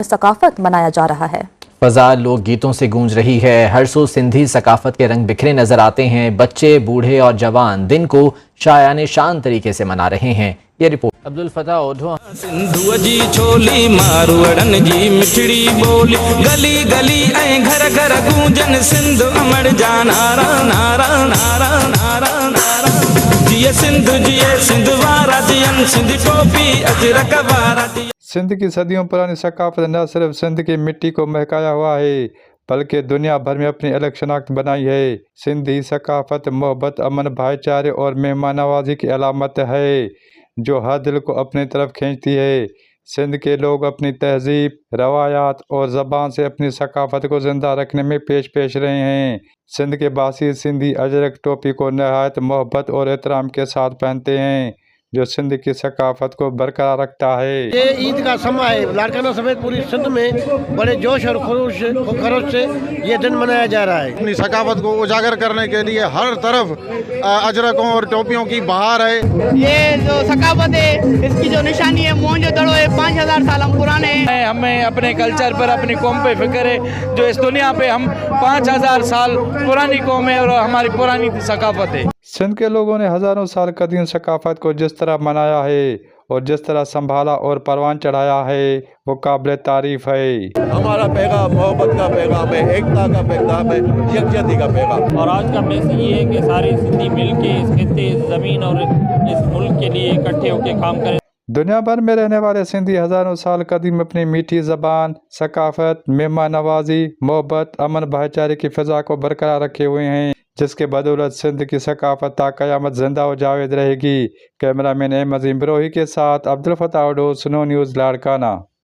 ثقافت منایا جا رہا ہے۔ فضا لوک گیتوں سے گونج رہی ہے، ہر سو سندھی ثقافت کے رنگ بکھرے نظر آتے ہیں۔ بچے، بوڑھے اور جوان دن کو شایان شان طریقے سے منا رہے ہیں۔ یہ رپورٹ عبدالفتاح اوڈھو۔ سندھو جی چھولی ماروڑن جی مٹھڑی بولی، گلی گلی اے گھر گھر گونجن سندھ امڑ جا نارا نارا نارا نارا نارا، جیے سندھ جیے سندھ وارا جین سندھ ٹوپی اجرک وارا۔ سندھ کی صدیوں پرانی ثقافت نہ صرف سندھ کی مٹی کو مہکایا ہوا ہے بلکہ دنیا بھر میں اپنی الگ شناخت بنائی ہے۔ سندھی ثقافت محبت، امن، بھائی چارے اور مہمان نوازی کی علامت ہے جو ہر دل کو اپنی طرف کھینچتی ہے۔ سندھ کے لوگ اپنی تہذیب، روایات اور زبان سے اپنی ثقافت کو زندہ رکھنے میں پیش رہے ہیں۔ سندھ کے باسی سندھی اجرک ٹوپی کو نہایت محبت اور احترام کے ساتھ پہنتے ہیں جو سندھ کی ثقافت کو برقرار رکھتا ہے۔ یہ عید کا سماں ہے، لاڑکانہ سمیت پوری سندھ میں بڑے جوش اور خروش سے یہ دن منایا جا رہا ہے۔ اپنی ثقافت کو اجاگر کرنے کے لیے ہر طرف اجرکوں اور ٹوپیوں کی بہار ہے۔ یہ جو ثقافت ہے اس کی جو نشانی ہے مونج دڑو ہے، 5000 سال ہم پرانے ہیں۔ ہمیں اپنے کلچر پر، اپنی قوم پہ فکر ہے جو اس دنیا پہ ہم 5000 سال پرانی قوم ہے اور ہماری پرانی ثقافت ہے۔ سندھ کے لوگوں نے ہزاروں سال قدیم ثقافت کو جس طرح منایا ہے اور جس طرح سنبھالا اور پروان چڑھایا ہے وہ قابل تعریف ہے۔ ہمارا پیغام محبت کا پیغام ہے، ایکتا کا پیغام ہے، یکجہتی کا پیغام۔ اور آج کا میسج یہ ہے کہ سارے سندھی مل کے اس خطے، اس زمین اور اس ملک کے لیے اکٹھے ہو کے کام کریں۔ دنیا بھر میں رہنے والے سندھی ہزاروں سال قدیم اپنی میٹھی زبان، ثقافت، مہمان نوازی، محبت، امن، بھائی چارے کی فضا کو برقرار رکھے ہوئے ہیں جس کے بدولت سندھ کی ثقافت تا قیامت زندہ و جاوید رہے گی۔ کیمرہ مین احمد عظیم بروہی کے ساتھ عبدالفتاح اوڈھو، سنو نیوز، لاڑکانہ۔